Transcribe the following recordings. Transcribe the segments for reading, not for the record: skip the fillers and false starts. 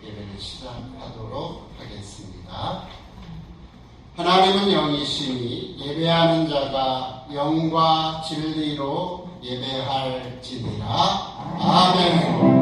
예배를 시작하도록 하겠습니다. 하나님은 영이시니 예배하는 자가 영과 진리로 예배할지니라. 아멘.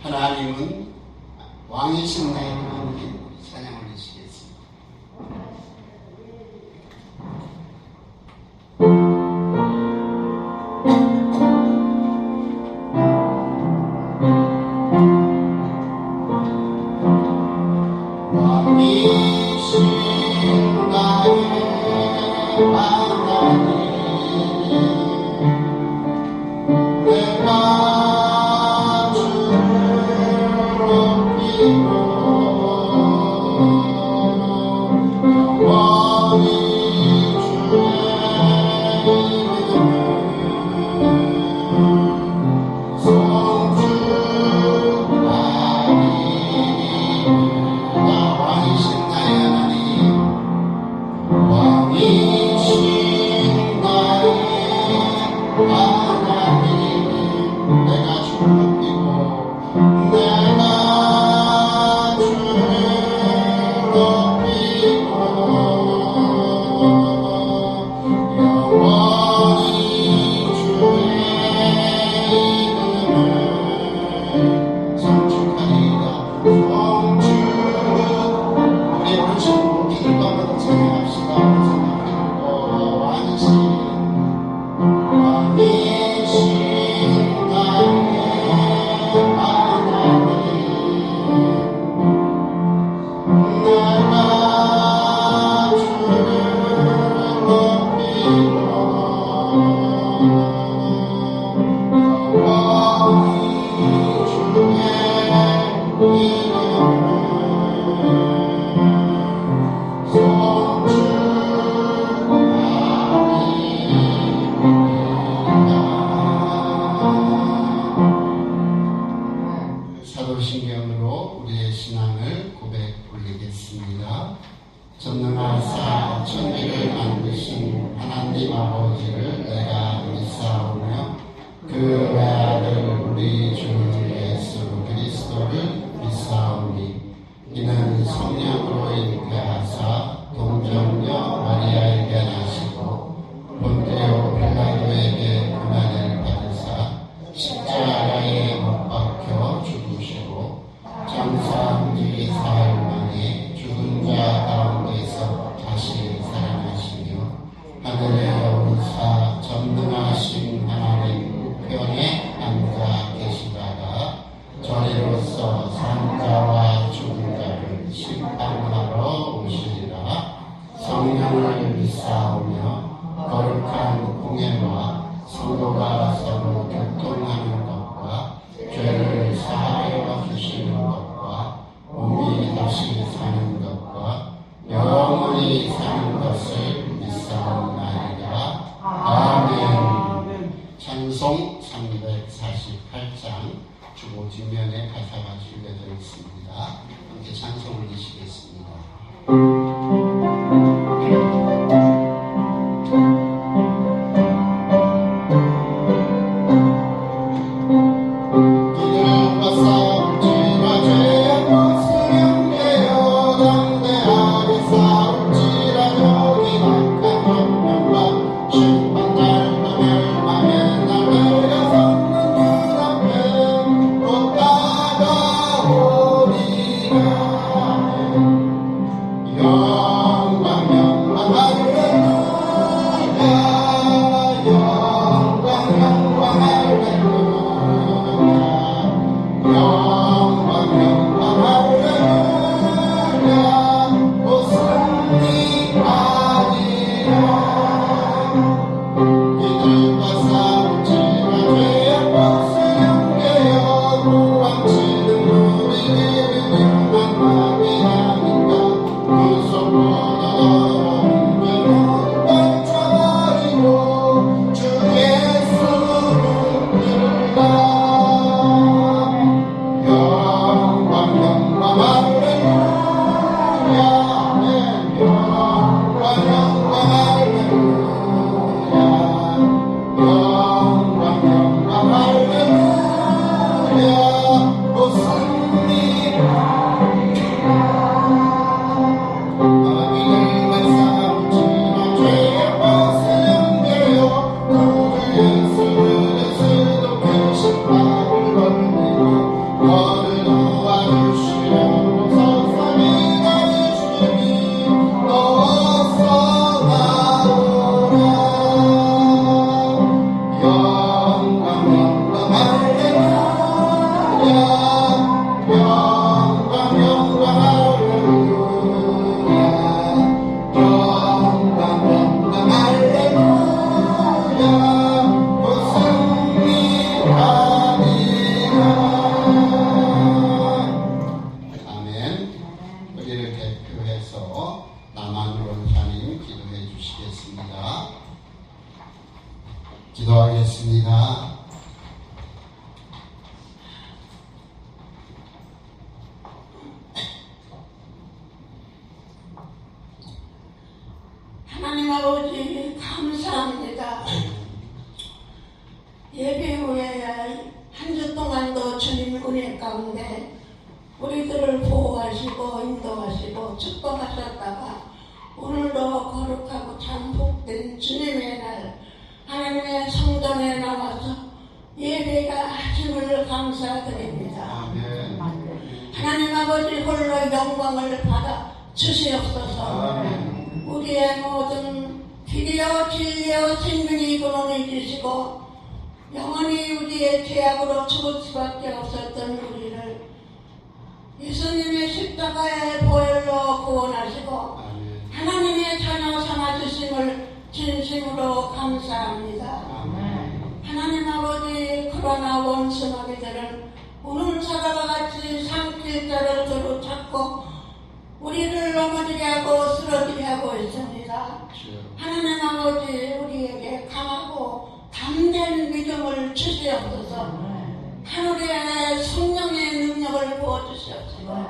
하나님은 왕이신 나의 하나님, 찬양 올리시겠습니다. 왕이신 나의 하나님, 내가 사도신경으로 우리의 신앙을 고백 올리겠습니다. 전능하사 천지를 만드신 하나님 아버지를 내가 믿사오며 그 외아들 우리 주 예수 그리스도를 믿사오니 이는 성령으로 잉태하사 동정녀 마리아에게 나시고 본디오 빌라도에게 고난을 받으사 십자가에 못 박혀 죽으시고 장사한 지 사흘 만에 죽은 자 가운데서 다시 살아나시며 하늘에 오르사 전능하신 하나님 우편에 앉아 계시다가 저리로서 산자와 죽은 자를 심판하러 오시리라. 성령을 믿사오며 거룩한 공예와 성도가 서로 교통하는 것과 죄를 사하여 주시는 것과 몸이 다시 사는 것과 영원히 사는 것을 믿사옵나이다. 아멘. 찬송 348장 주보 뒷면에 가사가 실려져 있습니다. 함께 찬송 올리시겠습니다. 기도합니다. 하나님 아버지 감사합니다. 예배 후에 한 주 동안도 주님 은혜 가운데 우리들을 보호하시고 인도하시고 축복하셨다가 오늘도 거룩하고 참 복된 주님의 날 하나님의 성전에 나와서 예배가 하심을 감사드립니다. 아멘. 하나님 아버지 홀로 영광을 받아 주시옵소서. 아멘. 우리의 모든 길이요 진리요 생명이 근원이 주시고 영원히 우리의 죄악으로 죽을 수밖에 없었던 우리를 예수님의 십자가의 보혈로 구원하시고 아멘. 하나님의 자녀 삼아주심을 진심으로 감사합니다. 아멘. 하나님 아버지 그러나 원수마귀들은 우는 사자와 같이 산길자를 두루 찾고 우리를 넘어지게 하고 쓰러지게 하고 있습니다. 주여. 하나님 아버지 우리에게 강하고 담대한 믿음을 주시옵소서. 하늘의 성령의 능력을 부어주시옵소서.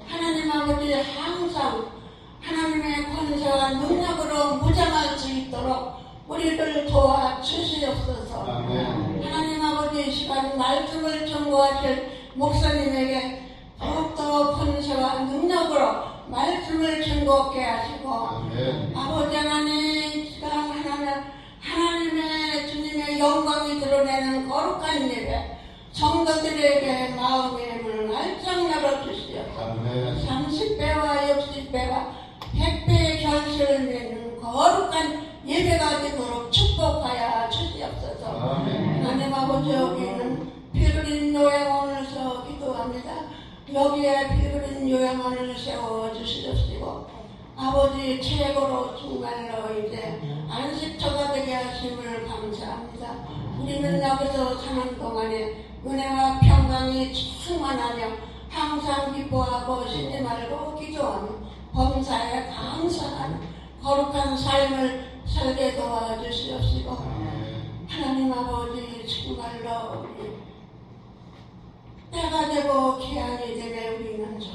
하나님 아버지 항상 하나님의 권세와 능력으로 무장할 수 있도록 우리를 도와주시옵소서. 아멘. 하나님 아버지 이 시간 말씀을 전거하실 목사님에게 더욱더 권세와 능력으로 말씀을 증거하게 하시고 아멘. 아버지 하나님 이 시간 하나님의 주님의 영광이 드러내는 거룩한 예배 성도들에게 마음의 문을 활짝 열어주시옵소서. 아멘. 30배와 60배와 100배의 결실을 맺는 거룩한 예배가 되도록 축복하여 주시옵소서. 아멘. 하나님 아버지 여기는 피그린 요양원을 기도합니다. 여기에 피그린 요양원을 세워주시옵시고 아버지 최고로 정말로 이제 안식처가 되게 하심을 감사합니다. 우리는 여기서 사는 동안에 은혜와 평강이 충만하며 항상 기뻐하고 쉬지 말고 기도하며 범사에 감사하는 거룩한 삶을 살게 도와주시옵시고 하나님 아버지 정말로 우리 때가 되고 기한이 되면 우리는 저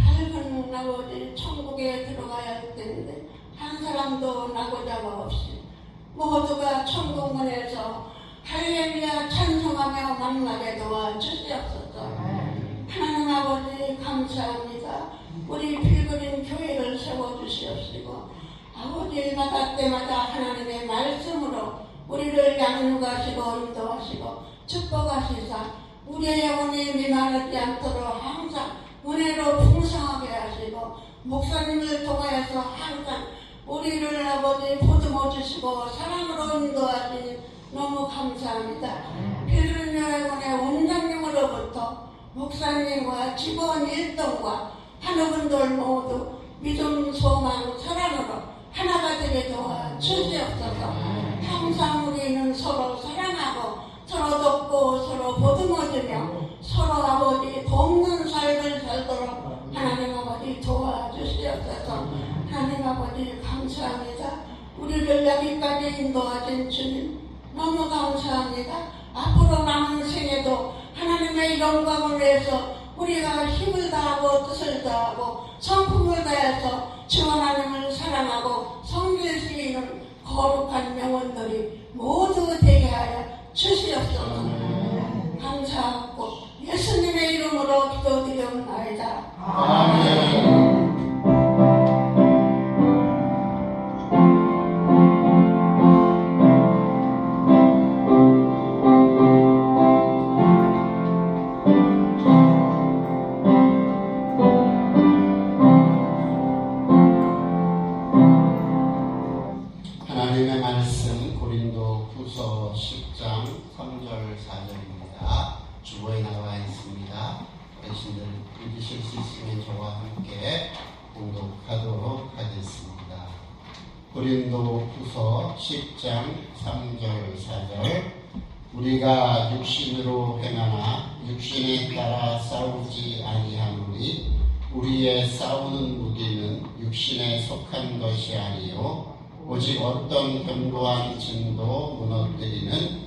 밝은 아버지 천국에 들어가야 할 텐데 한 사람도 나고자가 없이 모두가 천국문에서 할렐루야 찬송하며 만나게 도와주시옵소서. 하나님 아버지 감사합니다. 우리 필그린 교회를 세워주시옵시고 아버지 때마다 하나님의 말씀으로 우리를 양육하시고 인도하시고 축복하시사 우리의 영혼이 미만하지 않도록 항상 은혜로 풍성하게 하시고 목사님을 통하여서 항상 우리를 아버지 보듬어 주시고 사랑으로 인도하시니 너무 감사합니다. 필그린 여러분의 원장님으로부터 목사님과 직원 일동과 한우분들 모두 믿음, 소망, 사랑으로 하나가 되게 도와주시옵소서. 항상 우리는 서로 사랑하고 서로 돕고 서로 보듬어주며 서로 아버지 돕는 삶을 살도록 하나님 아버지 도와주시옵소서. 하나님 아버지 감사합니다. 우리를 여기까지 인도하신 주님 너무 감사합니다. 앞으로 남은 생에도 하나님의 영광을 위해서 우리가 힘을 다하고 뜻을 다하고 성품을 다해서 주 하나님을 사랑하고 섬길 수 있는 거룩한 영혼들이 모두 되게 하여 주시옵소서. 감사하고 예수님의 이름으로 기도드리옵나이다. 아멘. 하나님의 말씀 고린도 후서 10장 3절 4절입니다. 주보에 나와 있습니다. 어르신들 읽으실 수 있으면 저와 함께 공독하도록 하겠습니다. 고린도 후서 10장 3절 4절 우리가 육신으로 행하나 육신에 따라 싸우지 아니하노니 우리의 싸우는 무기는 육신에 속한 것이 아니요 오직 어떤 견고한 증도 무너뜨리는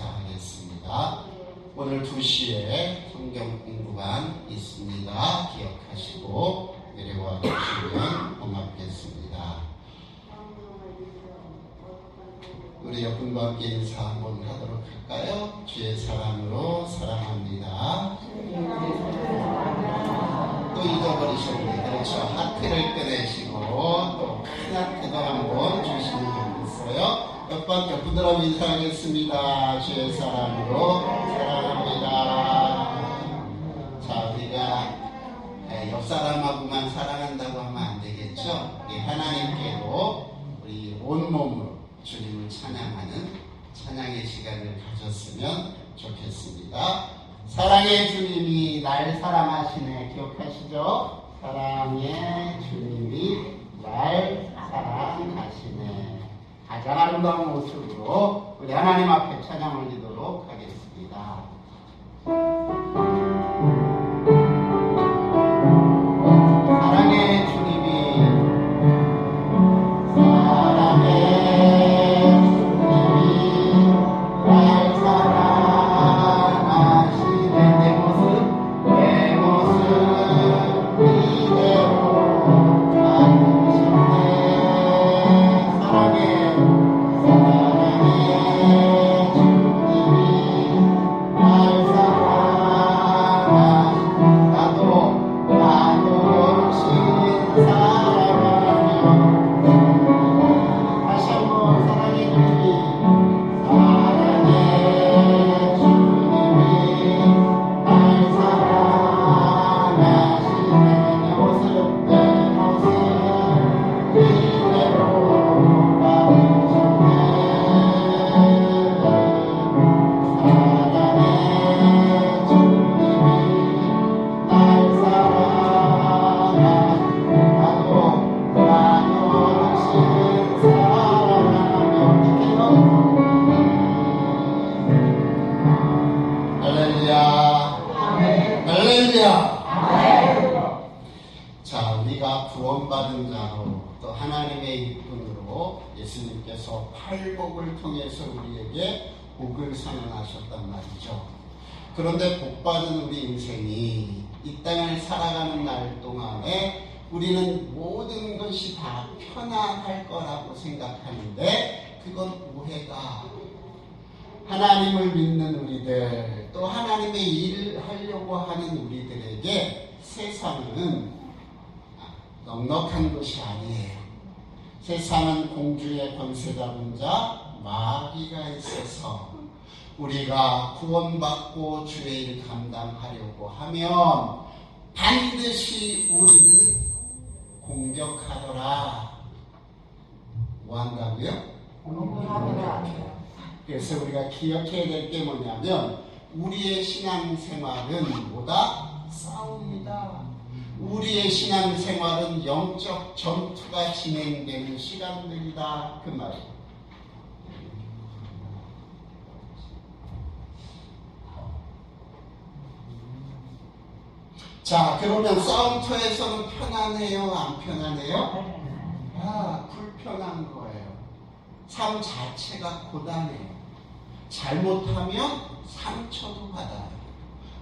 인사하겠습니다. 오늘 2시에 성경 공부반 있습니다. 기억하시고 내려와 주시면 고맙겠습니다. 우리 옆분과 함께 인사 한번 하도록 할까요? 주의 사랑으로 사랑합니다. 또 잊어버리셨네. 그렇죠. 하트를 꺼내시고 또 큰 하트도 한번 주시면 좋겠어요. 옆분들하고 인사하겠습니다. 주의 사랑으로 사랑합니다. 자, 우리가 옆 사람하고만 사랑한다고 하면 안 되겠죠? 우리 하나님께로 우리 온몸으로 주님을 찬양하는 찬양의 시간을 가졌으면 좋겠습니다. 사랑의 주님이 날 사랑하시네. 기억하시죠? 사랑의 주님이 날 사랑하시네. 가장 아름다운 모습으로 우리 하나님 앞에 찬양 올리도록 하겠습니다. 사랑의 주님이 날 사랑하시네. 내 모습 이대로 아시네. 사랑의 주님이 날 사랑하시네. 나도 사랑하며 다시 한번 사랑의 주님이 날 사랑하시네. 내 모습 이대로 봐주셨네. 사랑의 주님이 날 사랑하시네. 나도 사랑하며 할렐루야. 할렐루야. 자, 우리가 구원받은 자로 또 하나님의 일꾼으로 예수님께서 팔복을 통해서 우리에게 복을 선언하셨단 말이죠. 그런데 복받은 우리 인생이 이 땅을 살아가는 날 동안에 우리는 모든 것이 다 편안할 거라고 생각하는데 그건 오해다. 하나님을 믿는 우리들, 또 하나님의 일을 하려고 하는 우리들에게 세상은 넉넉한 것이 아니에요. 세상은 공주의 권세 잡은 자 마귀가 있어서 우리가 구원받고 주의 일 감당하려고 하면 반드시 우리를 공격하더라. 뭐 한다고요? 공격해요. 그래서 우리가 기억해야 될 게 뭐냐면 우리의 신앙생활은 뭐다? 싸움이다. 우리의 신앙생활은 영적 전투가 진행되는 시간들이다. 그 말이에요. 자, 그러면 싸움터에서는 편안해요? 안 편안해요? 불편한 거예요. 삶 자체가 고단해요. 잘못하면 상처도 받아요.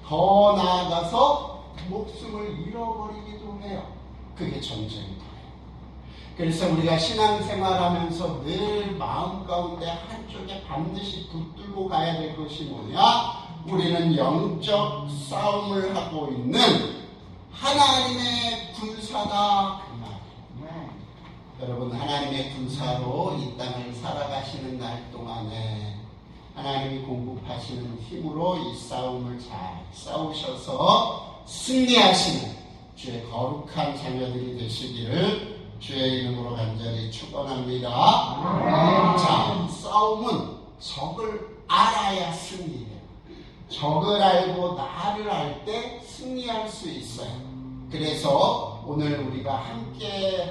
더 나아가서 목숨을 잃어버리기도 해요. 그게 전쟁터예요. 그래서 우리가 신앙생활하면서 늘 마음 가운데 한쪽에 반드시 붙들고 가야 될 것이 뭐냐? 우리는 영적 싸움을 하고 있는 하나님의 군사다. 그 말이에요. 여러분, 하나님의 군사로 이 땅을 살아가시는 날 동안에 하나님이 공급하시는 힘으로 이 싸움을 잘 싸우셔서 승리하시는 주의 거룩한 자녀들이 되시기를 주의 이름으로 간절히 축원합니다. 자, 싸움은 적을 알아야 승리해요. 적을 알고 나를 알 때 승리할 수 있어요. 그래서 오늘 우리가 함께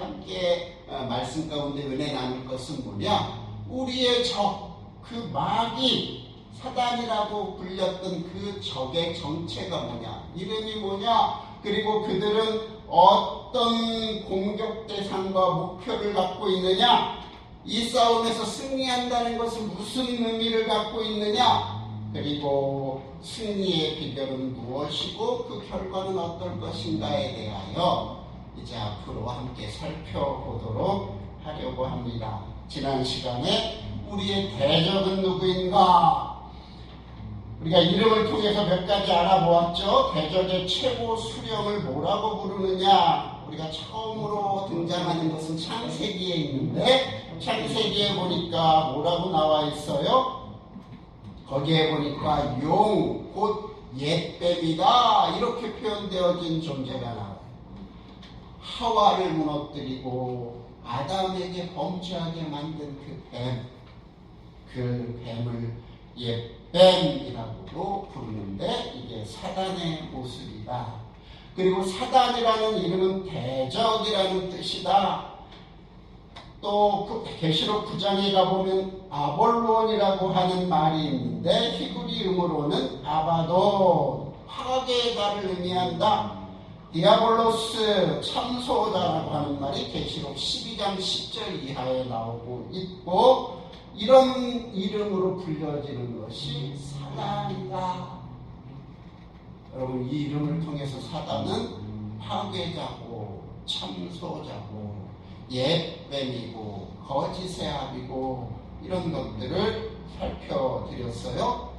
말씀 가운데 은혜 나눌 것은 뭐냐? 우리의 적, 그 마귀, 사단이라고 불렸던 그 적의 정체가 뭐냐? 이름이 뭐냐? 그리고 그들은 어떤 공격 대상과 목표를 갖고 있느냐? 이 싸움에서 승리한다는 것은 무슨 의미를 갖고 있느냐? 그리고 승리의 비결은 무엇이고 그 결과는 어떨 것인가에 대하여 이제 앞으로 함께 살펴보도록 하려고 합니다. 지난 시간에 우리의 대적은 누구인가? 우리가 이름을 통해서 몇 가지 알아보았죠. 대적의 최고 수령을 뭐라고 부르느냐? 우리가 처음으로 등장하는 것은 창세기에 있는데 창세기에 보니까 뭐라고 나와 있어요? 거기에 보니까 용, 곧 옛뱀이다 이렇게 표현되어진 존재가 나와요. 하와를 무너뜨리고 아담에게 범죄하게 만든 그 뱀을 옛뱀이라고도 부르는데 이게 사단의 모습이다. 그리고 사단이라는 이름은 대적이라는 뜻이다. 또 그 계시록 9장에 가보면 아볼론이라고 하는 말이 있는데 히브리음으로는 아바돈, 파괴자를 의미한다. 디아볼로스, 참소자라고 하는 말이 계시록 12장 10절 이하에 나오고 있고 이런 이름으로 불려지는 것이 사단이다. 여러분 이 이름을 통해서 사단은 파괴자고 참소자고 옛뱀이고 거짓의 아비고 이런 것들을 살펴드렸어요.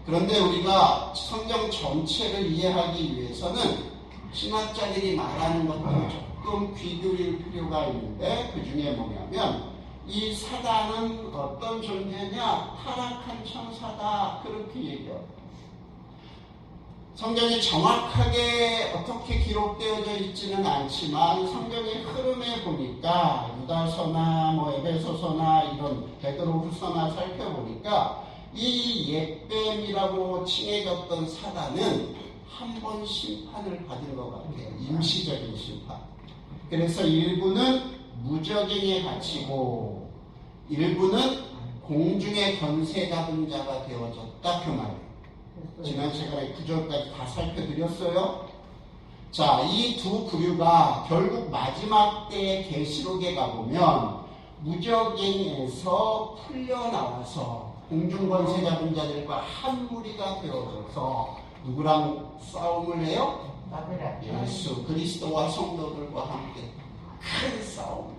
그런데 우리가 성경 전체를 이해하기 위해서는 신학자들이 말하는 것들을 조금 귀 기울일 필요가 있는데 그 중에 뭐냐면 이 사단은 어떤 존재냐? 타락한 천사다. 그렇게 얘기해요. 성경이 정확하게 어떻게 기록되어져 있지는 않지만 성경의 흐름에 보니까 유다서나 에베소서나 이런 베드로후서나 살펴보니까 이 옛뱀이라고 칭해졌던 사단은 한 번 심판을 받은 것 같아요. 임시적인 심판. 그래서 일부는 무적행에 갇히고 일부는 공중의 권세 잡은 자가 되어졌다 그 말이에요. 지난 시간에 9절까지 다 살펴드렸어요. 자, 이 두 부류가 결국 마지막 때의 계시록에 가보면 무적행에서 풀려나와서 공중권세 잡은 자들과 한 무리가 되어져서 누구랑 싸움을 해요? 예수 그리스도와 성도들과 함께 큰 싸움.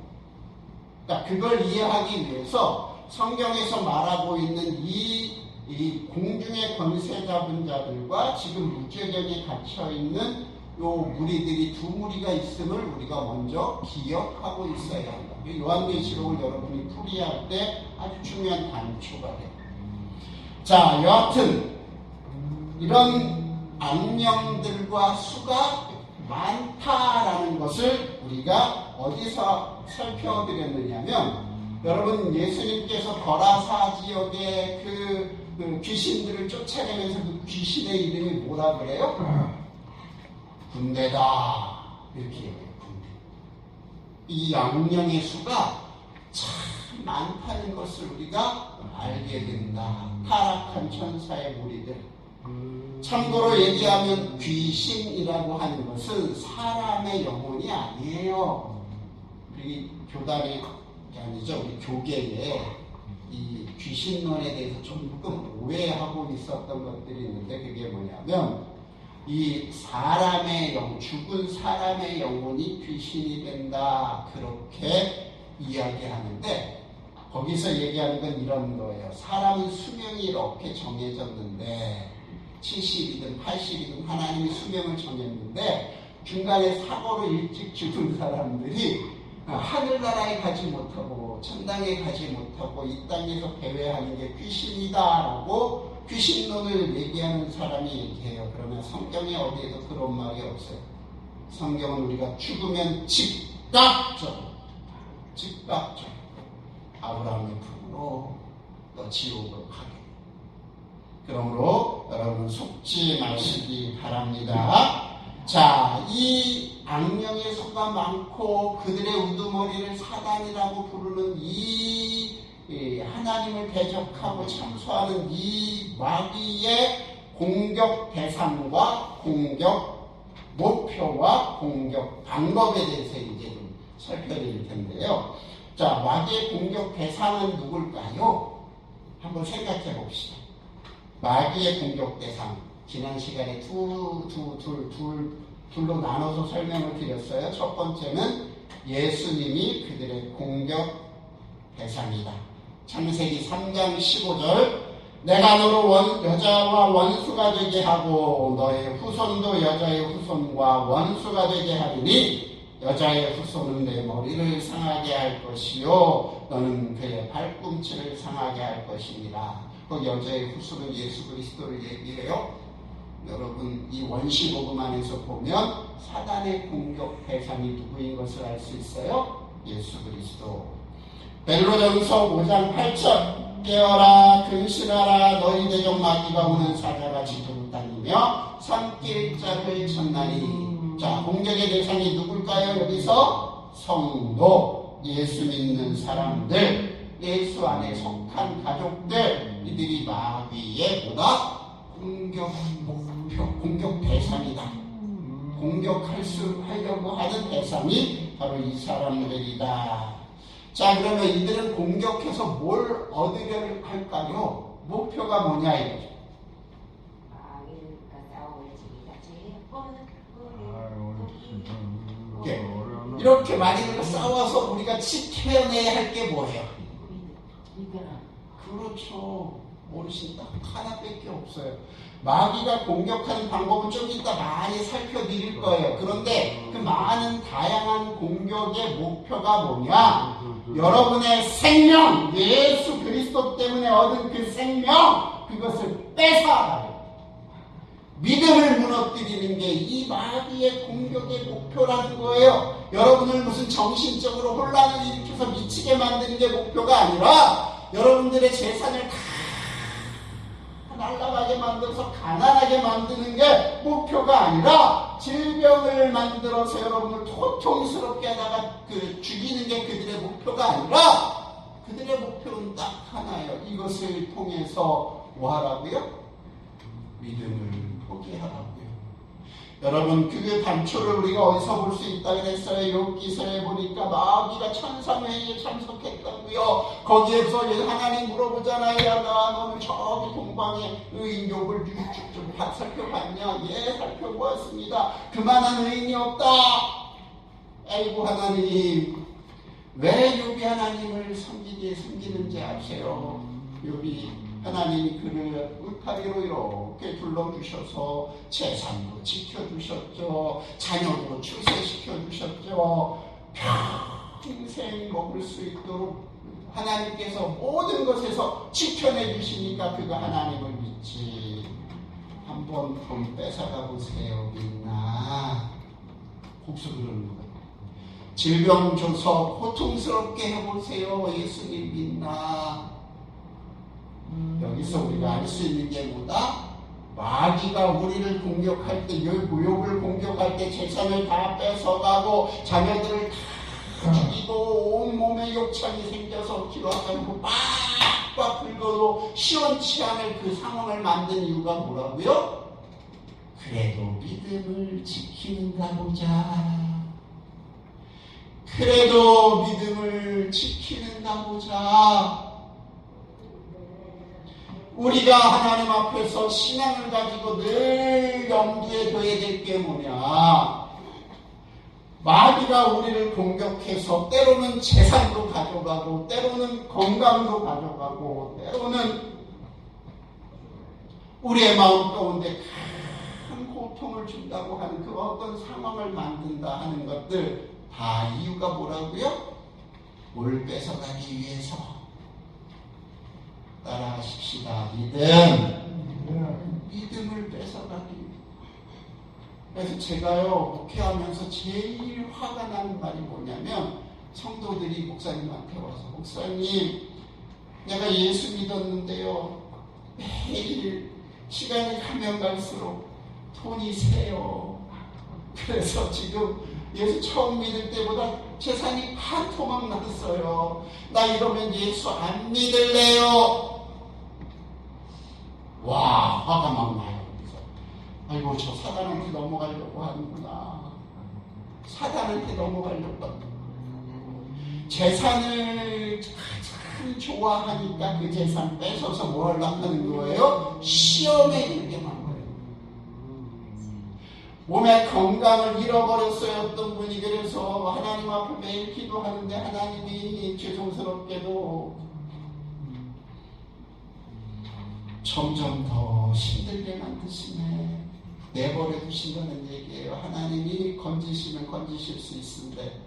그러니까 그걸 이해하기 위해서 성경에서 말하고 있는 이 공중의 권세 잡은 자들과 지금 무저경에 갇혀있는 요 무리들이 두 무리가 있음을 우리가 먼저 기억하고 있어야 한다. 요한계시록을 여러분이 풀이할 때 아주 중요한 단초가 돼요. 자, 여하튼 이런 악령들과 수가 많다라는 것을 우리가 어디서 살펴드렸느냐면 여러분 예수님께서 거라사 지역의 그 귀신들을 쫓아내면서 그 귀신의 이름이 뭐라 그래요? 군대다 이렇게 얘기해요. 군대. 이 악령의 수가 참 많다는 것을 우리가 알게 된다. 타락한 천사의 무리들. 참고로 얘기하면 귀신이라고 하는 것은 사람의 영혼이 아니에요. 우리 교단이 아니죠. 우리 교계에 이 귀신론에 대해서 조금 오해하고 있었던 것들이 있는데 그게 뭐냐면 이 사람의 죽은 사람의 영혼이 귀신이 된다 그렇게 이야기하는데 거기서 얘기하는 건 이런 거예요. 사람은 수명이 이렇게 정해졌는데 70이든 80이든 하나님이 수명을 정했는데 중간에 사고로 일찍 죽은 사람들이 하늘나라에 가지 못하고 천당에 가지 못하고 이 땅에서 배회하는 게 귀신이다라고 귀신론을 얘기하는 사람이 얘기해요. 그러면 성경에 어디에도 그런 말이 없어요. 성경은 우리가 죽으면 즉각적으로 아브라함의 품으로 너 지옥으로 가게. 그러므로 여러분 속지 마시기 바랍니다. 자, 이 악령의 수가 많고 그들의 우두머리를 사단이라고 부르는 이 하나님을 대적하고 참소하는 이 마귀의 공격 대상과 공격 목표와 공격 방법에 대해서 이제 좀 살펴드릴 텐데요. 자, 마귀의 공격 대상은 누굴까요? 한번 생각해 봅시다. 마귀의 공격 대상. 지난 시간에 둘로 나눠서 설명을 드렸어요. 첫 번째는 예수님이 그들의 공격 대상이다. 창세기 3장 15절 내가 너로 여자와 원수가 되게 하고 너의 후손도 여자의 후손과 원수가 되게 하리니 여자의 후손은 내 머리를 상하게 할 것이요 너는 그의 발꿈치를 상하게 할 것이니라. 그 여자의 후손은 예수 그리스도를 얘기해요. 여러분 이 원시복음 안에서 보면 사단의 공격 대상이 누구인 것을 알 수 있어요. 예수 그리스도. 베드로전서 5장 8절 깨어라 근신하라 너희 대적 마귀가 오는 사자같이 돌아다니며 산길짝을 쳤나니. 자, 공격의 대상이 누굴까요? 여기서 성도, 예수 믿는 사람들, 예수 안에 속한 가족들, 이들이 마귀의 뭐다? 공격 목표, 공격 대상이다. 하려고 하는 대상이 바로 이 사람들이다. 자, 그러면 이들은 공격해서 뭘 얻으려 할까요? 목표가 뭐냐 이거죠. 이렇게 마귀들과 싸워서 우리가 지켜내야 할 게 뭐예요? 그렇죠. 모르신 딱 하나밖에 없어요. 마귀가 공격하는 방법은 좀 이따 많이 살펴드릴 거예요. 그런데 그 많은 다양한 공격의 목표가 뭐냐? 여러분의 생명, 예수 그리스도 때문에 얻은 그 생명, 그것을 뺏어가요. 믿음을 무너뜨리는 게 이 마귀의 공격의 목표라는 거예요. 여러분을 무슨 정신적으로 혼란을 일으켜서 미치게 만드는 게 목표가 아니라 여러분들의 재산을 다 날아가게 만들어서 가난하게 만드는 게 목표가 아니라 질병을 만들어서 여러분을 고통스럽게 하다가 죽이는 게 그들의 목표가 아니라 그들의 목표는 딱 하나예요. 이것을 통해서 뭐 하라고요? 믿음을 포기하라고요. 여러분 그 단초를 우리가 어디서 볼 수 있다고 했어요? 욥기서에 보니까 마귀가 천상회의에 참석했다고요. 거기에서 하나님 물어보잖아요. 야, 너는 저기 동방의 의인 욥을 좀 살펴봤냐? 예, 살펴보았습니다. 그만한 의인이 없다. 아이고 하나님, 왜 욥이 하나님을 섬기는지 아세요? 욥이 하나님이 그를 울타리로 이렇게 둘러주셔서 재산도 지켜주셨죠. 자녀도 출세시켜주셨죠. 평생 먹을 수 있도록 하나님께서 모든 것에서 지켜내주시니까 그가 하나님을 믿지. 한번 돈 뺏어가 보세요. 믿나? 혹시 그러는 거예요. 질병 줘서 고통스럽게 해보세요. 예수님 믿나? 여기서 우리가 알 수 있는 게 뭐다? 마귀가 우리를 공격할 때, 욥을 공격할 때 재산을 다 뺏어가고 자녀들을 다 죽이고 온몸에 욕창이 생겨서 기도하고 빡빡 긁어도 시원치 않을 그 상황을 만든 이유가 뭐라고요? 그래도 믿음을 지키는가 보자. 그래도 믿음을 지키는가 보자. 우리가 하나님 앞에서 신앙을 가지고 늘 염두에 둬야 될 게 뭐냐? 마귀가 우리를 공격해서 때로는 재산도 가져가고 때로는 건강도 가져가고 때로는 우리의 마음 가운데 큰 고통을 준다고 하는 그 어떤 상황을 만든다 하는 것들 다 이유가 뭐라고요? 뭘 뺏어가기 위해서. 따라하십시다. 믿음을 뺏어가기. 그래서 제가요 목회하면서 제일 화가 나는 말이 뭐냐면 성도들이 목사님한테 와서 목사님 내가 예수 믿었는데요 매일 시간이 가면 갈수록 돈이 새요. 그래서 지금 예수 처음 믿을 때보다 재산이 한 토막 났어요. 나 이러면 예수 안 믿을래요. 와, 화가 막 나요. 그래서 아이고 저 사단한테 넘어가려고 하는구나. 사단한테 넘어가려고 하는구나. 재산을 참 좋아하니까 그 재산 뺏어서 뭐 하려고 하는 거예요? 시험에 들게만 거예요. 몸의 건강을 잃어버렸어요. 어떤 분이. 그래서 하나님 앞에 매일 기도하는데 하나님이 죄송스럽게도 점점 더 힘들게 만드시네. 내버려 두신다는 얘기예요. 하나님이 건지시면 건지실 수 있는데.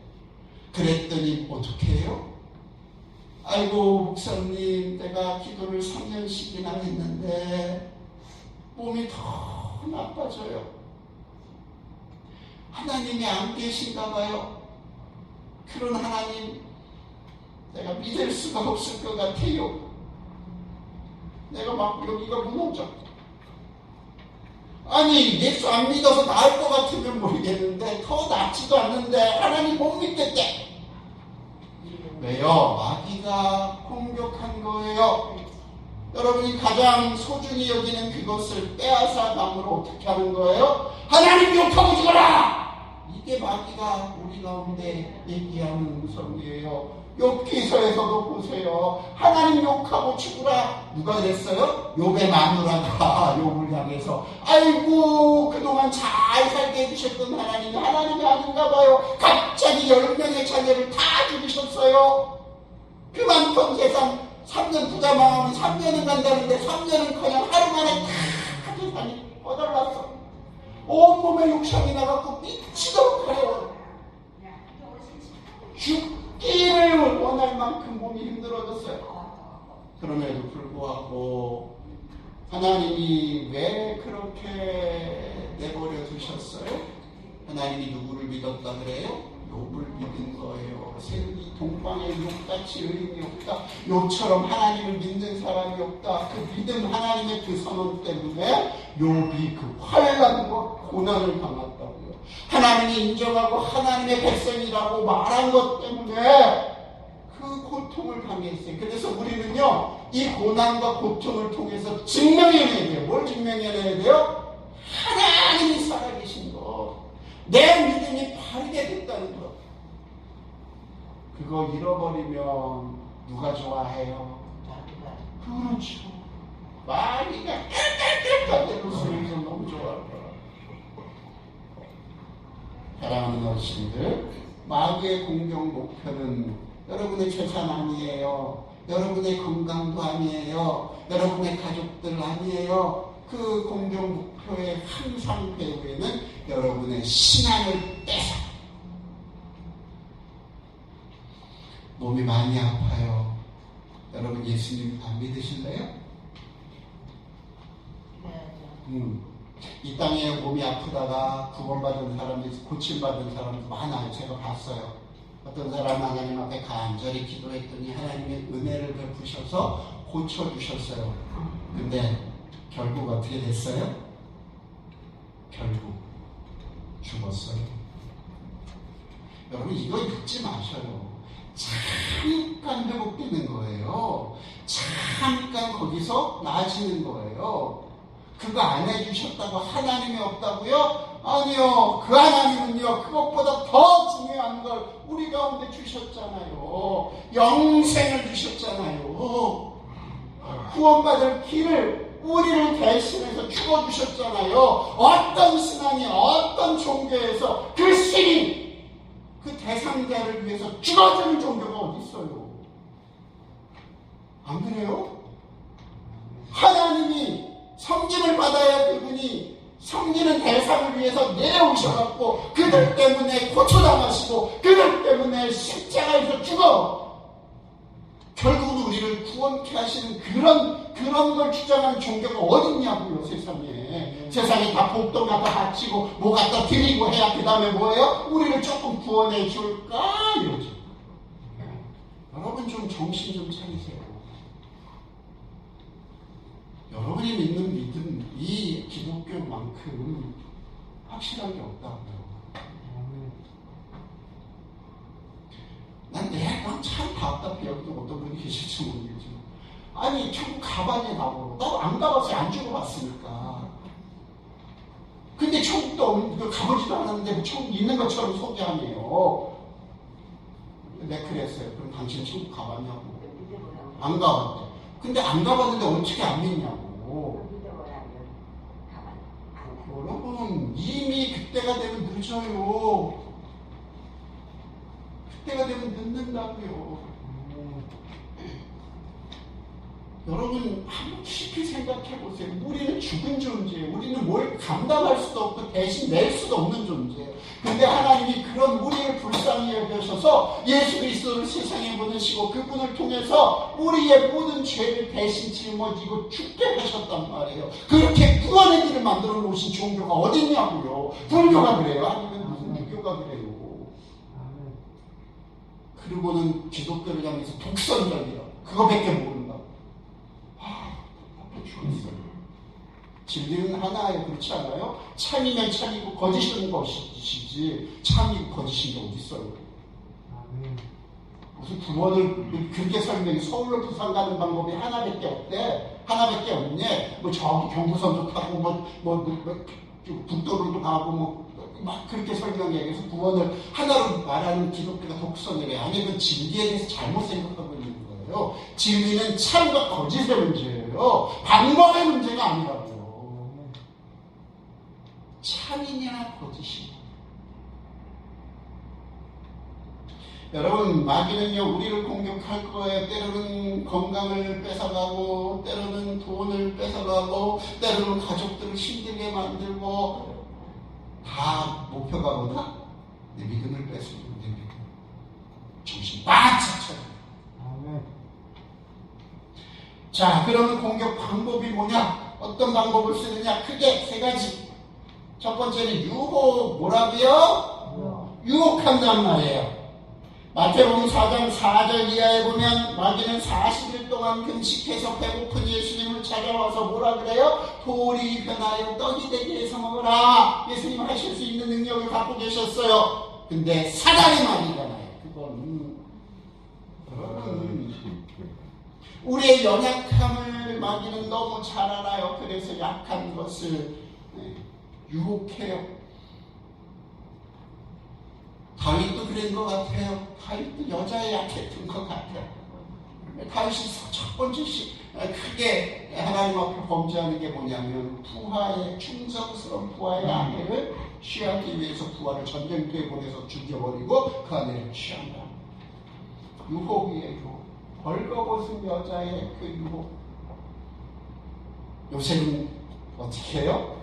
그랬더니 어떻게 해요? 아이고 목사님, 내가 기도를 3년씩이나 했는데 몸이 더 나빠져요. 하나님이 안 계신가 봐요. 그런 하나님 내가 믿을 수가 없을 것 같아요. 내가 막 여기가 무너져. 아니 예수 안 믿어서 나을 것 같으면 모르겠는데 더 낫지도 않는데 하나님 못 믿겠대. 왜요? 마귀가 공격한 거예요. 여러분이 가장 소중히 여기는 그것을 빼앗아 감으로 어떻게 하는 거예요? 하나님 욕하고 죽어라! 이게 마귀가 우리 가운데 얘기하는 음성이에요. 욥기서에서도 보세요. 하나님 욕하고 죽으라. 누가 그랬어요? 욥의 마누라가 욥을 향해서 아이고 그동안 잘 살게 해주셨던 하나님이 아닌가 봐요. 갑자기 10명의 자녀를 다 죽이셨어요. 그 많던 재산 3년 부자 망하면 3년은 간다는데 3년은커녕 하루 만에 다 재산이 꺼달랐어. 온몸에 욕심이 나갖고 미치도록 하려고 죽기를 원할 만큼 몸이 힘들어졌어요. 그럼에도 불구하고 하나님이 왜 그렇게 내버려 두셨어요? 하나님이 누구를 믿었다 그래요? 욥을 믿은 거예요. 세상이 동방에 욥같이 의인이 없다. 욥처럼 하나님을 믿는 사람이 없다. 그 믿음 하나님의 그 선언 때문에 욥이 그 환난과 고난을 당했다고요. 하나님이 인정하고 하나님의 백성이라고 말한 것 때문에 그 고통을 당했어요. 그래서 우리는요, 이 고난과 고통을 통해서 증명해내야 돼요. 뭘 증명해내야 돼요? 하나님이 살아계신 것. 내 믿음이 바르게 됐다는 것. 그거 잃어버리면 누가 좋아해요? 그렇죠. 마귀가 깨끗하게 때려서 너무 좋아할 거라. 사랑하는 어르신들, 마귀의 공격 목표는 여러분의 재산 아니에요. 여러분의 건강도 아니에요. 여러분의 가족들 아니에요. 그 공격 목표의 항상 배후에는 여러분의 신앙을 뺏어. 몸이 많이 아파요. 여러분 예수님 안 믿으실래요? 이 땅에 몸이 아프다가 구원받은 사람이, 고침받은 사람도 많아요. 제가 봤어요. 어떤 사람은 하나님 앞에 간절히 기도했더니 하나님의 은혜를 베푸셔서 고쳐주셨어요. 근데 결국 어떻게 됐어요? 결국 죽었어요. 여러분 이거 잊지 마셔요. 잠깐 회복되는 거예요. 잠깐 거기서 나아지는 거예요. 그거 안 해주셨다고 하나님이 없다고요? 아니요. 그 하나님은요, 그것보다 더 중요한 걸 우리 가운데 주셨잖아요. 영생을 주셨잖아요. 구원받을 길을 우리를 대신해서 죽어주셨잖아요. 어떤 신앙이, 어떤 종교에서 그 신이 그 대상자를 위해서 죽어주는 종교가 어디 있어요? 안 그래요? 하나님이 섬김을 받아야 그분이 섬기는 대상을 위해서 내려오셔갖고 그들 때문에 고쳐당하시고 그들 때문에 십자가에서 죽어 결국은 우리를 구원케 하시는 그런 걸 주장하는 종교가 어딨냐고요. 세상에 다 복도 갖다 바치고 뭐 갖다 드리고 해야 그 다음에 뭐예요? 우리를 조금 구원해 줄까 이러죠. 여러분 좀 정신 좀 차리세요. 여러분이 믿는 믿음, 이 기독교만큼 확실한 게 없다고요. 난 내가 참 답답해요. 어떤 분이 계실지 모르겠지만. 아니, 천국 가봤냐, 나보고. 나도 안 가봤어요. 안 죽어봤으니까. 근데 천국도 없는데, 가보지도 않았는데, 천국 있는 것처럼 소개하네요. 내가 그랬어요. 그럼 당신 천국 가봤냐고. 안 가봤대. 근데 안 가봤는데 어떻게 안 믿냐고. 여러분, 이미 그때가 되면 늦어요. 그때가 되면 늦는다고요. 여러분, 한번 깊이 생각해 보세요. 우리는 죽은 존재예요. 우리는 뭘 감당할 수도 없고 대신 낼 수도 없는 존재예요. 근데 하나님이 그런 우리를 불쌍히 여겨셔서 예수 그리스도를 세상에 보내시고 그분을 통해서 우리의 모든 죄를 대신 짊어지고 죽게 하셨단 말이에요. 그렇게 구원의 길을 만들어 놓으신 종교가 어딨냐고요. 불교가 그래요? 아니면 무슨 무교가 그래요? 그리고는 기독교를 향해서 독선적이라 그거밖에 모른다. 죽었어요. 진리는 하나예요. 그렇지 않아요? 참이면 참이고 거짓은 것이지 참이고 거짓인 게 어디 있어요? 무슨 구원을 그렇게 설명해. 서울로 부산 가는 방법이 하나밖에 없대. 하나밖에 없니? 뭐 저기 경부선도 타고 북도로도 가고 막 그렇게 설명해. 그래서 구원을 하나로 말하는 기독교가 독선이래. 아니 그 진리에 대해서 잘못 생각하고 있는 거예요. 진리는 참과 거짓의 문제예요. 방법의 문제가 아니라고요. 참이냐 거짓이냐. 여러분, 마귀는요 우리를 공격할 거예요. 때로는 건강을 뺏어가고, 때로는 돈을 뺏어가고, 때로는 가족들을 힘들게 만들고. 다 목표가 뭐다? 내 믿음을 뺏으면 내 믿음. 정신 바짝 차려. 자, 그러면 공격 방법이 뭐냐? 어떤 방법을 쓰느냐? 크게 세 가지. 첫 번째는 유혹. 뭐라고요? 유혹한단 말이에요. 마태복음 4장 4절 이하에 보면 마귀는 40일 동안 금식해서 배고픈 예수님을 찾아와서 뭐라 그래요? 돌이 변하여 떡이 되게 해서 먹으라. 예수님 하실 수 있는 능력을 갖고 계셨어요. 근데 사단의 말이잖아요. 그건 우리의 연약함을 마귀는 너무 잘 알아요. 그래서 약한 것을 유혹해요. 다윗도 그런 것 같아요. 다윗도 여자에 약했던 것 같아요. 다윗이 첫 번째 크게 하나님 앞에 범죄하는 게 뭐냐면 부하의 충성스러운 부하의 아내를 취하기 위해서 부하를 전쟁터에 보내서 죽여버리고 그 아내를 취한다. 유혹이에요. 벌거벗은 여자의 그 유혹. 요새는 어떻게 해요?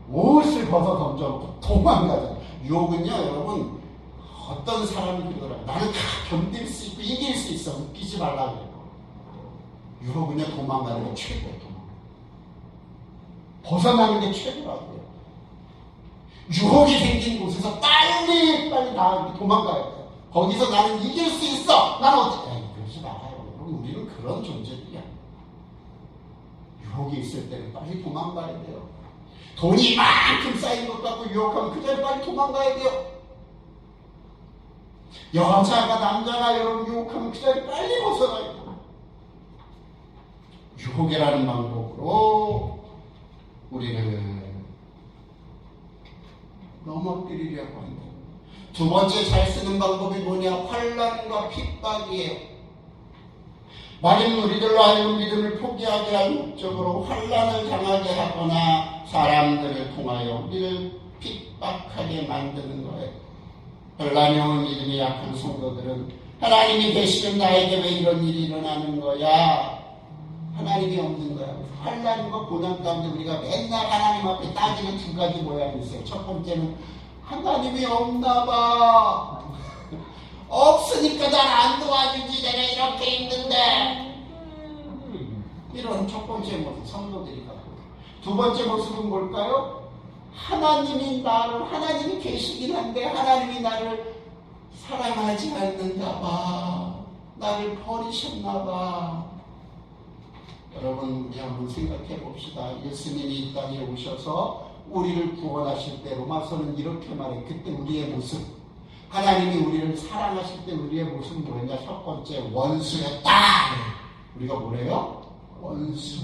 옷을 벗어 던져놓고 도망가잖아요. 유혹은요 여러분, 어떤 사람이 그러더라고요. 나는 다 견딜 수 있고 이길 수 있어. 웃기지 말라고 해요. 유혹은요 도망가는 게 최고예요. 벗어나는 게 최고라고요. 유혹이 생긴 곳에서 빨리 다 도망가야 돼요. 거기서 나는 이길 수 있어. 나는 어떻게? 그러지 말아요. 우리는 그런 존재들이야. 유혹이 있을 때는 빨리 도망가야 돼요. 돈이 이만큼 쌓인 것 같고 유혹하면 그 자리에 빨리 도망가야 돼요. 여자가 남자가 여러분 유혹하면 그 자리 빨리 벗어나야 돼요. 유혹이라는 방법으로 우리를 넘어뜨리려고 한다. 두 번째 잘 쓰는 방법이 뭐냐? 환난과 핍박이에요. 마귀는 우리들로 하여금 믿음을 포기하게 할 목적으로 환난을 당하게 하거나 사람들을 통하여 우리를 핍박하게 만드는 거예요. 혼란이 오는 믿음이 약한 성도들은 하나님이 계시면 나에게 왜 이런 일이 일어나는 거야? 하나님이 없는 거야. 환난과 고난 가운데 우리가 맨날 하나님 앞에 따지는 두 가지 모양이 있어요. 첫 번째는 하나님이 없나 봐. 없으니까 날 안 도와주지. 내가 이렇게 힘든데. 이런 첫 번째 모습 성도들이 갖고. 두 번째 모습은 뭘까요? 하나님이 계시긴 한데 하나님이 나를 사랑하지 않는가 봐. 나를 버리셨나 봐. 여러분, 우리 한번 생각해 봅시다. 예수님이 이 땅에 오셔서 우리를 구원하실 때 로마서는 이렇게 말해. 그때 우리의 모습, 하나님이 우리를 사랑하실 때 우리의 모습은 뭐였냐? 첫 번째, 원수였다. 우리가 뭐래요? 원수.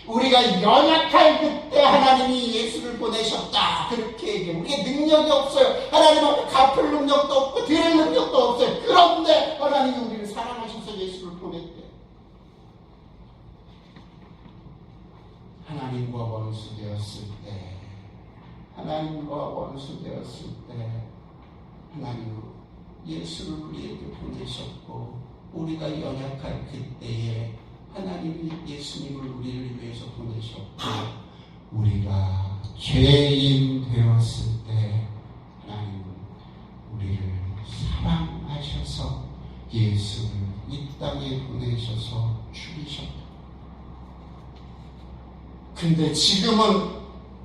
우리가 연약할 그때 하나님이 예수를 보내셨다. 그렇게 얘기해요. 우리의 능력이 없어요. 하나님 앞에 갚을 능력도 없고 드릴 능력도 없어요. 그런데 하나님이 우리를 사랑하셔서 예수 하나님과 원수 되었을 때, 하나님과 원수 되었을 때 하나님은 예수를 우리에게 보내셨고, 우리가 연약할 그때에 하나님이 예수님을 우리를 위해서 보내셨고, 우리가 죄인 되었을 때 하나님은 우리를 사랑하셔서 예수를 이 땅에 보내셔서 죽이셨다. 근데 지금은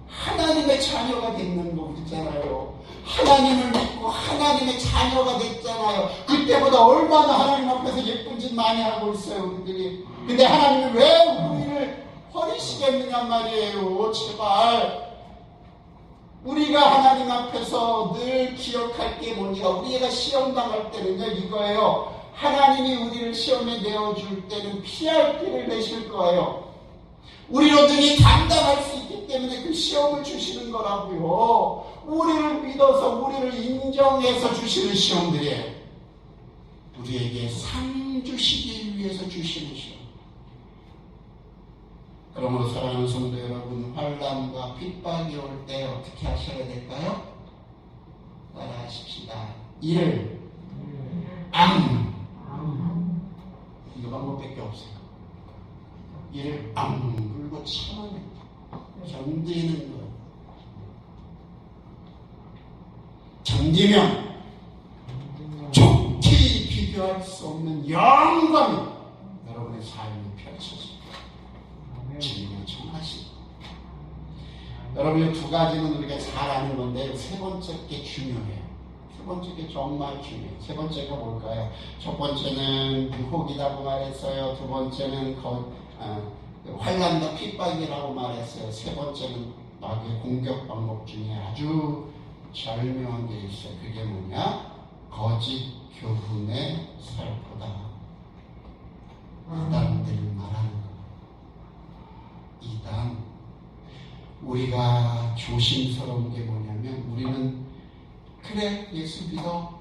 하나님의 자녀가 됐는 거잖아요. 하나님을 믿고 하나님의 자녀가 됐잖아요. 그때보다 얼마나 하나님 앞에서 예쁜 짓 많이 하고 있어요, 우리들이. 근데 하나님이 왜 우리를 버리시겠느냐 말이에요. 제발. 우리가 하나님 앞에서 늘 기억할 게 뭐냐. 우리가 시험 당할 때는요, 이거예요. 하나님이 우리를 시험에 내어줄 때는 피할 길을 내실 거예요. 우리로 등이 감당할 수 있기 때문에 그 시험을 주시는 거라고요. 우리를 믿어서 우리를 인정해서 주시는 시험들이에요. 우리에게 상 주시기 위해서 주시는 시험. 그러므로 사랑하는 성도 여러분, 환난과 핍박이 올 때 어떻게 하셔야 될까요? 따라하십시다. 이를 이거 방법밖에 없어요. 이를 물고 참아내 견디는 거예요. 견디면 좋게 비교할 수 없는 영광이 여러분의 삶이 펼쳐집니다. 주님을 청하시고, 여러분의 두 가지는 우리가 잘 아는 건데 세 번째 게 중요해요. 세 번째 게 정말 중요해요. 세 번째가 뭘까요? 첫 번째는 유혹이라고 말했어요. 두 번째는 환난과 핍박이라고 말했어요. 세 번째는 마귀의 공격 방법 중에 아주 절묘한 게 있어요. 그게 뭐냐? 거짓 교훈의 살포다. 이단들을 말하는 거. 이단. 우리가 조심스러운 게 뭐냐면, 우리는 그래 예수 믿어.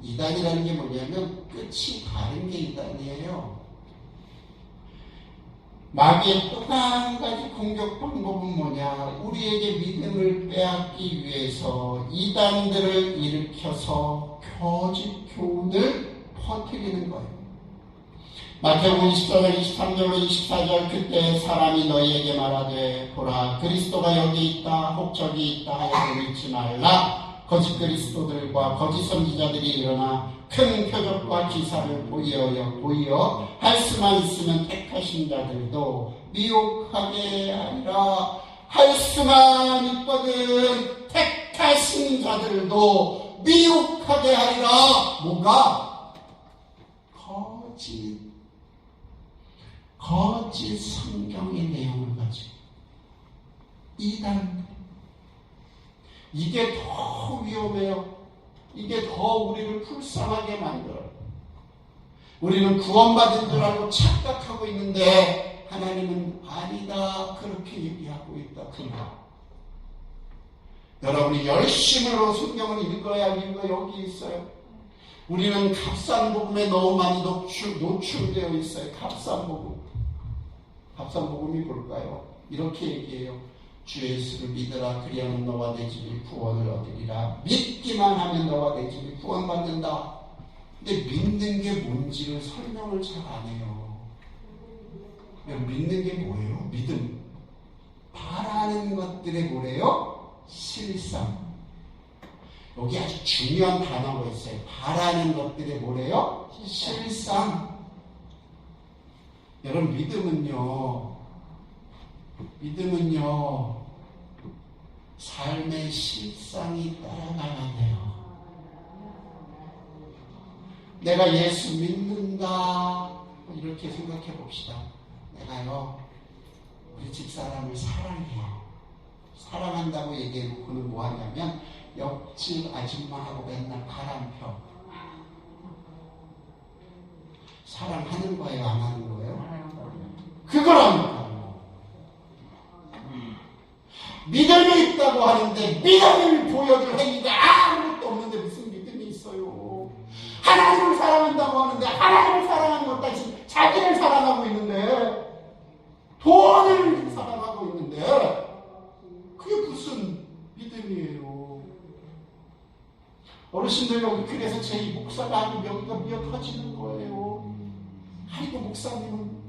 이단이라는 게 뭐냐면 끝이 다른 게 이단이에요. 마귀의 또 한 가지 공격 방법은 뭐냐? 우리에게 믿음을 빼앗기 위해서 이단들을 일으켜서 거짓 교훈을 퍼뜨리는 거예요. 마태복음 24장 23절로 24절, 그때 사람이 너희에게 말하되 보라 그리스도가 여기 있다 혹 저기 있다 하여도 믿지 말라. 거짓 그리스도들과 거짓 선지자들이 일어나 큰 표적과 기사를 보이어 할 수만 있으면 택하신 자들도 미혹하게 하리라. 할 수만 있거든 택하신 자들도 미혹하게 하리라. 뭐가? 거짓 성경의 내용을 가지고 이단. 이게 더 위험해요. 이게 더 우리를 불쌍하게 만들어요. 우리는 구원받은 줄 알고 착각하고 있는데 하나님은 아니다 그렇게 얘기하고 있다. 여러분이 열심으로 성경을 읽어야 이유가 여기 있어요. 우리는 값산복음에 너무 많이 노출되어 있어요. 값산복음이 뭘까요? 이렇게 얘기해요. 주 예수를 믿으라. 그리하면 너와 내 집이 구원을 얻으리라. 믿기만 하면 너와 내 집이 구원받는다. 근데 믿는 게 뭔지를 설명을 잘 안 해요. 믿는 게 뭐예요? 믿음. 바라는 것들의 뭐래요? 실상. 여기 아주 중요한 단어가 있어요. 바라는 것들의 뭐래요? 실상. 여러분, 믿음은요, 삶의 실상이 따라가야 돼요. 내가 예수 믿는다, 이렇게 생각해 봅시다. 내가요, 우리 집사람을 사랑해요. 사랑한다고 얘기해놓고는 뭐 하냐면, 옆집 아줌마하고 맨날 바람펴. 사랑하는 거예요? 안 하는 거예요? 그거라니까요. 믿음이 있다고 하는데 믿음을 보여줄 행위가 아무것도 없는데 무슨 믿음이 있어요? 하나님을 사랑한다고 하는데 하나님을 사랑하는 것 다시 자기를 사랑하고 있는데, 돈을 사랑하고 있는데 그게 무슨 믿음이에요? 어르신들 여기 그래서 제 목사가 하는 여기가 미어 터지는 거예요. 아이고 목사님은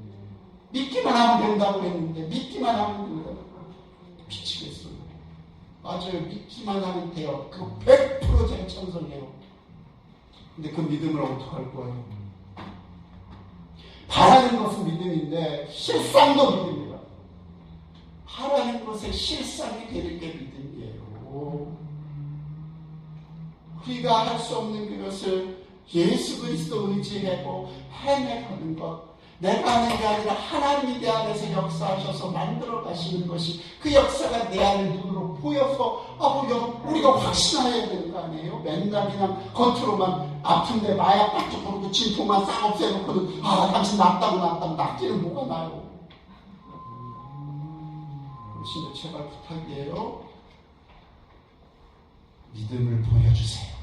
믿기만 하면 된다고 했는데 믿기만 하면 된다고. 미치겠어요. 맞아요. 믿기만 하면 돼요. 그거 100% 제가 찬성해요. 근데 그 믿음을 어떡할 거예요? 바라는 것은 믿음인데 실상도 믿음이라. 바라는 것에 실상이 되는 게 믿음이에요. 우리가 할 수 없는 그것을 예수 그리스도 의지하고 해내가는 것, 내가 하는 게 아니라 하나님이 내 안에서 역사하셔서 만들어 가시는 것이 그 역사가 내 안을 눈으로 보여서 우리가 확신해야 되는 거 아니에요? 맨날 그냥 겉으로만 아픈데 마약 딱지 부르고 진통만 싹 없애놓고는 당신 낫다고 낫기는 뭐가 나요? 어르신들 제발 부탁이에요. 믿음을 보여주세요.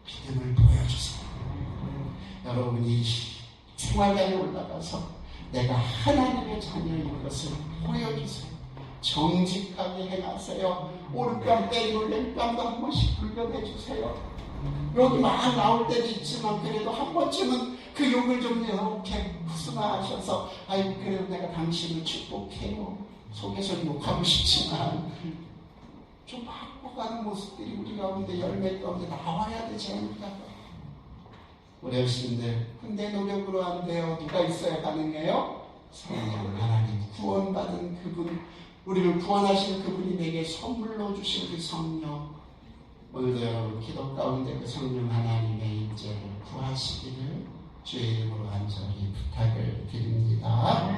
믿음을 보여주세요. 여러분이 생활관에 올라가서 내가 하나님의 자녀인 것을 보여주세요. 정직하게 행하세요. 오른뺨 때리고 왼뺨도 한 번씩 불려내주세요. 여기 막 나올 때도 있지만 그래도 한 번쯤은 그 욕을 좀 이렇게 푸스나하셔서 그래도 내가 당신을 축복해요. 속에서 욕하고 싶지만 좀 바꿔가는 모습들이 우리 가운데 열매 가운데 나와야 되지 않을까? 우리 어르신들 내 노력으로 안 돼요. 누가 있어야 가능해요? 성령 하나님 구원받은 그분, 우리를 구원하신 그분이 내게 선물로 주신 그 성령, 오늘도 여러분 기도 가운데 그 성령 하나님의 인재를 구하시기를 주의 이름으로 간절히 부탁을 드립니다.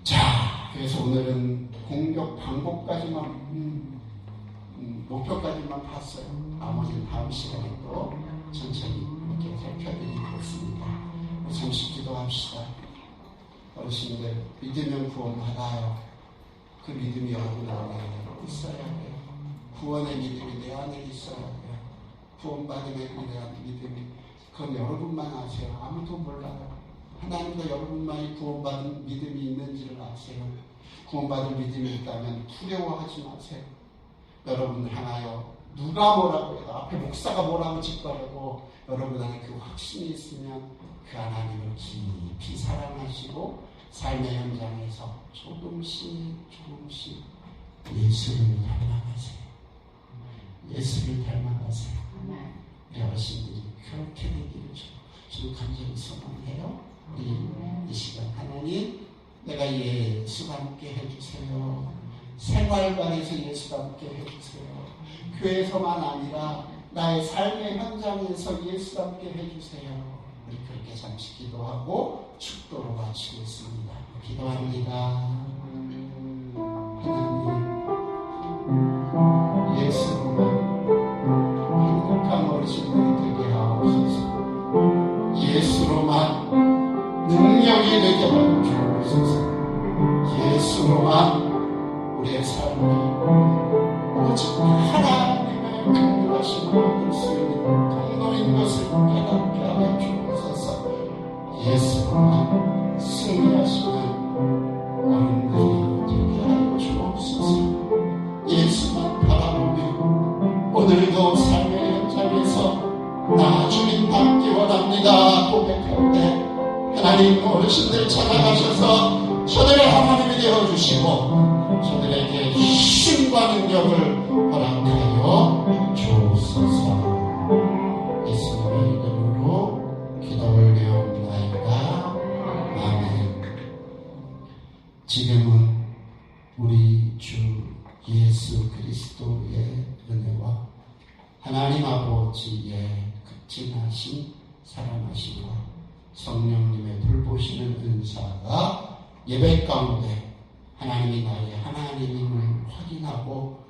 자, 그래서 오늘은 공격 방법까지만 목표까지만 봤어요. 나머지는 다음 시간에 또 천천히 이렇게 살펴드리겠습니다. 잠시 기도합시다. 어르신들 믿으면 구원받아요. 그 믿음이 여러분 안에 있어야 돼요. 구원의 믿음이 내 안에 있어야 돼요. 구원받음에 대한 믿음이 그건 여러분만 아세요. 아무도 몰라요. 하나님도 여러분만이 구원받은 믿음이 있는지를 아세요. 구원받은 믿음이 있다면 두려워하지 마세요. 여러분을 향하여 누가 뭐라고 해도 앞에 목사가 뭐라고 짓거려도 여러분 안에 그 확신이 있으면 그 하나님을 깊이 사랑하시고 삶의 현장에서 조금씩 예수를 닮아가세요. 예수를 닮아가세요. 우리 어르신들이 그렇게 되기를 저는 간절히 소망해요. 이 시간 하나님, 내가 예수가 함께 해주세요. 생활관에서 예수가 함께 해주세요. 교회에서만 아니라 나의 삶의 현장에서 예수가 함께 해주세요. 우리 그렇게 잠시 기도하고 축도로 마치겠습니다. 기도합니다. 하나님, 예수로만 행복한 어르신들이 되게 하옵소서. 예수로만 능력이 되게 하여 주옵소서. 예수로만 우리의 삶이 오직 하나님의 긍휼하심을 얻을 수 있는 통로인 것을 깨닫게 하여 주옵소서. 예수로만 승리하시는 어른들이 되게 하여 주옵소서. 예수만 바라보며 오늘도 삶의 현장에서 나 주님 닮기 원합니다 고백할 때 하나님 어르신들 찾아가셔서 저들의 하나님이 되어주시고 저들에게 힘과 능력을 허락하여 주옵소서. 예수님의 이름으로 기도 올려옵나이다. 아멘. 지금은 우리 주 예수 그리스도의 은혜와 하나님 아버지의 극진하신 사랑하심과 성령님의 돌보시는 은사가 예배 가운데 하나님이 나의 하나님임을 확인하고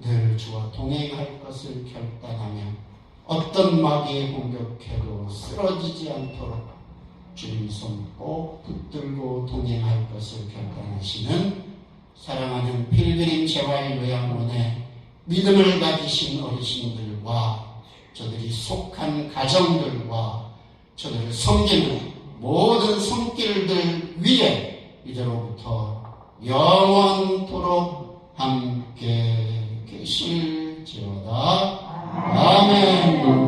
늘 주와 동행할 것을 결단하며 어떤 마귀의 공격해도 쓰러지지 않도록 주님 손 꼭 붙들고 동행할 것을 결단하시는 사랑하는 필그림 재활요양원의 믿음을 가지신 어르신들과 저들이 속한 가정들과 저들을 섬기는 모든 손길들 위에 이제로부터 영원토록 함께 계실지어다. 아멘.